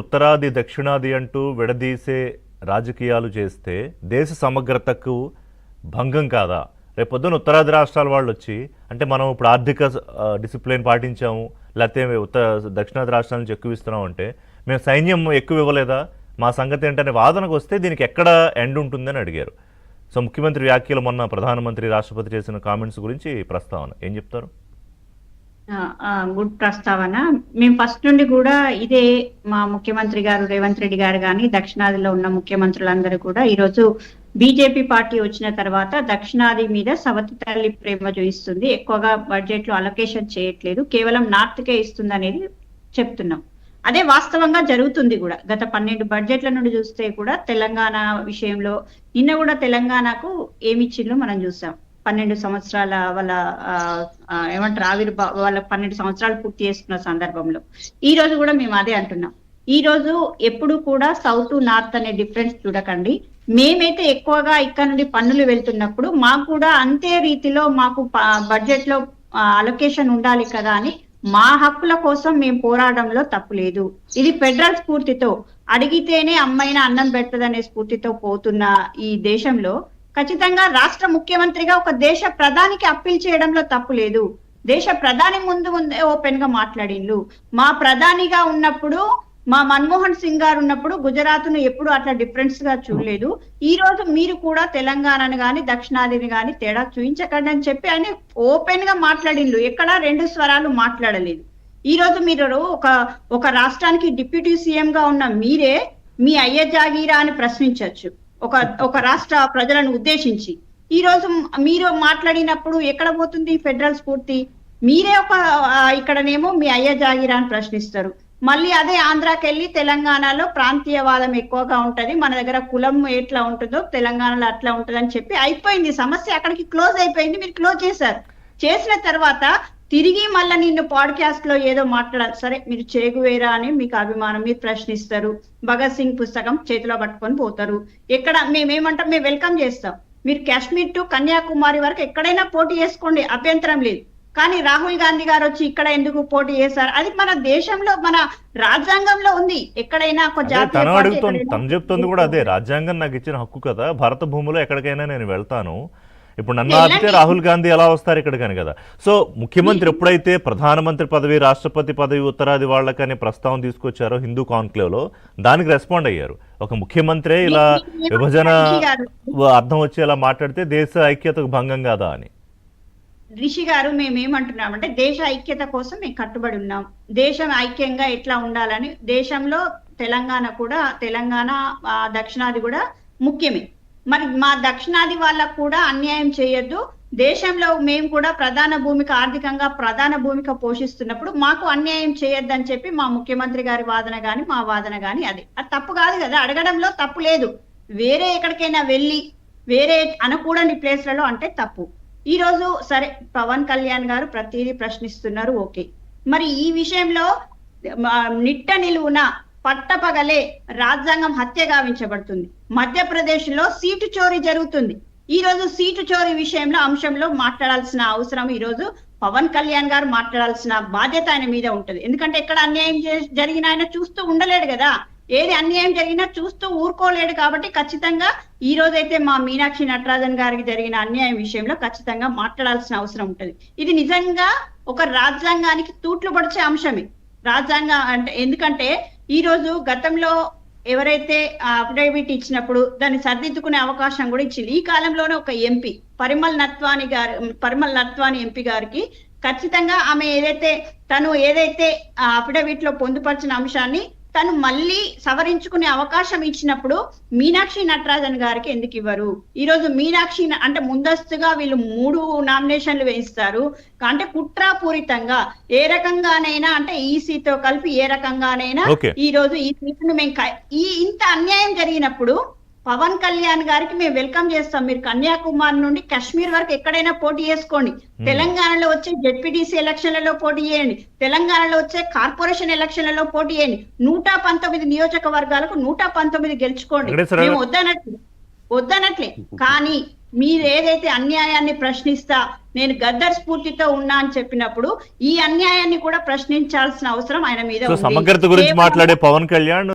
ఉత్తరాది దక్షిణాది అంటూ విడదీసే రాజకీయాలు చేస్తే దేశ సమగ్రతకు భంగం కాదా? రేపొద్దున ఉత్తరాది రాష్ట్రాల వాళ్ళు వచ్చి అంటే మనం ఇప్పుడు ఆర్థిక డిసిప్లిన్ పాటించాము, లేకపోతే దక్షిణాది రాష్ట్రాల నుంచి ఎక్కువ ఇస్తున్నాం అంటే మేము సైన్యం ఎక్కువ ఇవ్వలేదా, మా సంగతి ఏంటనే వాదనకు వస్తే దీనికి ఎక్కడ ఎండ్ ఉంటుందని అడిగారు. సో ముఖ్యమంత్రి వ్యాఖ్యలు, మొన్న ప్రధానమంత్రి రాష్ట్రపతి చేసిన కామెంట్స్ గురించి ప్రస్తావన ఏం చెప్తారు? గుడ్ ప్రస్తావన. మేము ఫస్ట్ నుండి కూడా ఇదే మా ముఖ్యమంత్రి గారు రేవంత్ రెడ్డి గారు కానీ దక్షిణాదిలో ఉన్న ముఖ్యమంత్రులందరూ కూడా ఈరోజు బీజేపీ పార్టీ వచ్చిన తర్వాత దక్షిణాది మీద సవతి తల్లి ప్రేమ చూపిస్తుంది, ఎక్కువగా బడ్జెట్ లో అలొకేషన్ చేయట్లేదు, కేవలం నార్త్ కే ఇస్తుంది అనేది చెప్తున్నాం. అదే వాస్తవంగా జరుగుతుంది కూడా. గత 12 బడ్జెట్ల నుండి చూస్తే కూడా తెలంగాణ విషయంలో నిన్న కూడా తెలంగాణకు ఏమిచ్చిందో మనం చూసాం. 12 సంవత్సరాల వాళ్ళ ఏమంటారు వాళ్ళ 12 సంవత్సరాలు పూర్తి చేసుకున్న సందర్భంలో ఈ రోజు కూడా మేము అదే అంటున్నాం. ఈ రోజు ఎప్పుడు కూడా సౌత్ నార్త్ అనే డిఫరెన్స్ చూడకండి. మేమైతే ఎక్కువగా ఇక్కడ నుండి పన్నులు వెళ్తున్నప్పుడు మాకు కూడా అంతే రీతిలో మాకు బడ్జెట్ లో అలొకేషన్ ఉండాలి కదా అని మా హక్కుల కోసం మేము పోరాడంలో తప్పు లేదు. ఇది ఫెడరల్ స్ఫూర్తితో అడిగితేనే అమ్మాయిన అన్నం పెడతదనే స్ఫూర్తితో పోతున్న ఈ దేశంలో ఖచ్చితంగా రాష్ట్ర ముఖ్యమంత్రిగా ఒక దేశ ప్రధానికి అప్పీల్ చేయడంలో తప్పు లేదు. దేశ ప్రధాని ముందే ఓపెన్ గా మాట్లాడిండ్రు. మా ప్రధానిగా ఉన్నప్పుడు, మా మన్మోహన్ సింగ్ గారు ఉన్నప్పుడు గుజరాత్ ను ఎప్పుడు అట్లా డిఫరెన్స్ గా చూడలేదు. ఈ రోజు మీరు కూడా తెలంగాణను గాని దక్షిణాదిని గాని తేడా చూపించకండి అని చెప్పి ఆయన ఓపెన్ గా మాట్లాడిండ్రు. ఎక్కడా 2 స్వరాలు మాట్లాడలేదు. ఈ రోజు మీరు ఒక రాష్ట్రానికి డిప్యూటీ సీఎం గా ఉన్న మీరే మీ అయ్య జాగీరా అని ప్రశ్నించవచ్చు ఒక రాష్ట్ర ప్రజలను ఉద్దేశించి. ఈ రోజు మీరు మాట్లాడినప్పుడు ఎక్కడ పోతుంది ఫెడరల్ స్ఫూర్తి? మీరే ఇక్కడనేమో మీ అయ్య జాగీరా అని ప్రశ్నిస్తారు. మళ్ళీ అదే ఆంధ్రాకి వెళ్ళి తెలంగాణలో ప్రాంతీయవాదం ఎక్కువగా ఉంటది, మన దగ్గర కులం ఎట్లా ఉంటుందో తెలంగాణలో అట్లా ఉంటది అని చెప్పి అయిపోయింది. సమస్య అక్కడికి క్లోజ్ అయిపోయింది. మీరు క్లోజ్ చేశారు. చేసిన తర్వాత తిరిగి మళ్ళీ నిన్ను పాడ్కాస్ట్ లో ఏదో మాట్లాడాలి. సరే, మీరు చేగువేరా అని మీకు అభిమానం, మీరు ప్రశ్నిస్తారు. భగత్ సింగ్ పుస్తకం చేతిలో పట్టుకొని పోతారు. ఎక్కడ మేమేమంటాం, మేము వెల్కమ్ చేస్తాం. మీరు కాశ్మీర్ టు కన్యాకుమారి వరకు ఎక్కడైనా పోటీ చేసుకోండి, అభ్యంతరం లేదు. కానీ రాహుల్ గాంధీ గారు వచ్చి ఇక్కడ ఎందుకు పోటీ చేశారు? అది మన దేశంలో మన రాజ్యాంగంలో ఉంది. ఎక్కడైనా ఒక జాతీయ తను చెప్తుంది కూడా అదే, రాజ్యాంగం నాకు ఇచ్చిన హక్కు కదా, భారత భూమిలో ఎక్కడికైనా నేను వెళ్తాను. ఇప్పుడు నన్ను ఆపితే రాహుల్ గాంధీ ఎలా వస్తారు ఇక్కడికని కదా. సో ముఖ్యమంత్రి ఎప్పుడైతే ప్రధానమంత్రి పదవి, రాష్ట్రపతి పదవి ఉత్తరాది వాళ్ళకని ప్రస్తావన తీసుకొచ్చారో హిందూ కాన్క్లేవ్ లో, దానికి రెస్పాండ్ అయ్యారు. ఒక ముఖ్యమంత్రి ఇలా విభజన అర్థం వచ్చేలా మాట్లాడితే దేశ ఐక్యతకు భంగం కాదా అని. రిషి గారు, మేమేమంటున్నామంటే దేశ ఐక్యత కోసం మేము కట్టుబడి ఉన్నాం. దేశం ఐక్యంగా ఎట్లా ఉండాలని. దేశంలో తెలంగాణ దక్షిణాది కూడా ముఖ్యమే. మరి మా దక్షిణాది వాళ్ళకు కూడా అన్యాయం చేయొద్దు. దేశంలో మేము కూడా ఆర్థికంగా ప్రధాన భూమిక పోషిస్తున్నప్పుడు మాకు అన్యాయం చేయొద్దని చెప్పి మా ముఖ్యమంత్రి గారి వాదన గాని మా వాదన గాని అది తప్పు కాదు కదా. అడగడంలో తప్పు లేదు. వేరే ఎక్కడికైనా వెళ్ళి వేరే అనకూడని ప్లేస్లలో అంటే తప్పు. ఈ రోజు సరే, పవన్ కళ్యాణ్ గారు ప్రతిదీ ప్రశ్నిస్తున్నారు, ఓకే. మరి ఈ విషయంలో నిట్ట నిలువున పట్టపగలే రాజ్యాంగం హత్య గావించబడుతుంది. మధ్యప్రదేశ్ లో సీటు చోరీ జరుగుతుంది. ఈ రోజు సీటు చోరీ అంశంలో మాట్లాడాల్సిన అవసరం ఈ రోజు పవన్ కళ్యాణ్ గారు మాట్లాడాల్సిన బాధ్యత ఆయన మీద ఉంటది. ఎందుకంటే ఎక్కడ అన్యాయం జరిగిన ఆయన చూస్తూ ఉండలేడు కదా. ఏది అన్యాయం జరిగినా చూస్తూ ఊరుకోలేడు. కాబట్టి ఖచ్చితంగా ఈ రోజైతే మా మీనాక్షి నటరాజన్ గారికి జరిగిన అన్యాయం విషయంలో ఖచ్చితంగా మాట్లాడాల్సిన అవసరం ఉంటది. ఇది నిజంగా ఒక రాజ్యాంగానికి తూట్లు పడిచే అంశమే. రాజ్యాంగం అంటే ఎందుకంటే ఈ రోజు గతంలో ఎవరైతే అఫిడవిట్ ఇచ్చినప్పుడు దాన్ని సరిదిద్దుకునే అవకాశం కూడా ఇచ్చింది. ఈ కాలంలోనే ఒక ఎంపీ పరిమల్ నత్వాని ఎంపీ గారికి ఖచ్చితంగా ఆమె తను ఏదైతే అఫిడవిట్ లో పొందుపరిచిన అంశాన్ని తను మళ్ళీ సవరించుకునే అవకాశం ఇచ్చినప్పుడు మీనాక్షి నటరాజన్ గారికి ఎందుకు ఇవ్వరు? ఈ రోజు మీనాక్షి అంటే ముందస్తుగా వీళ్ళు 3 నామినేషన్లు వేయిస్తారు. అంటే కుట్రాపూరితంగా ఏ రకంగానైనా అంటే ఈసీతో కలిపి ఏ రకంగానైనా ఈ రోజు ఈ సీటును మేము ఇంత అన్యాయం జరిగినప్పుడు పవన్ కళ్యాణ్ గారికి మేము వెల్కమ్ చేస్తాం. మీరు కన్యాకుమారి నుండి కాశ్మీర్ వరకు ఎక్కడైనా పోటీ చేసుకోండి. తెలంగాణలో వచ్చే జెడ్పీటీసీ ఎలక్షన్లలో పోటీ చేయండి. తెలంగాణలో వచ్చే కార్పొరేషన్ ఎలక్షన్లలో పోటీ చేయండి. 119 నియోజకవర్గాలకు 119 గెలుచుకోండి. మేము వద్దనట్లే. కానీ మీరు ఏదైతే అన్యాయాన్ని ప్రశ్నిస్తా నేను గద్దర్ స్ఫూర్తితో ఉన్నా అని చెప్పినప్పుడు ఈ అన్యాయాన్ని కూడా ప్రశ్నించాల్సిన అవసరం ఆయన మీద సో ఉంది. సమగ్రత గురించి కేవలం మాట్లాడే పవన్ కళ్యాణ్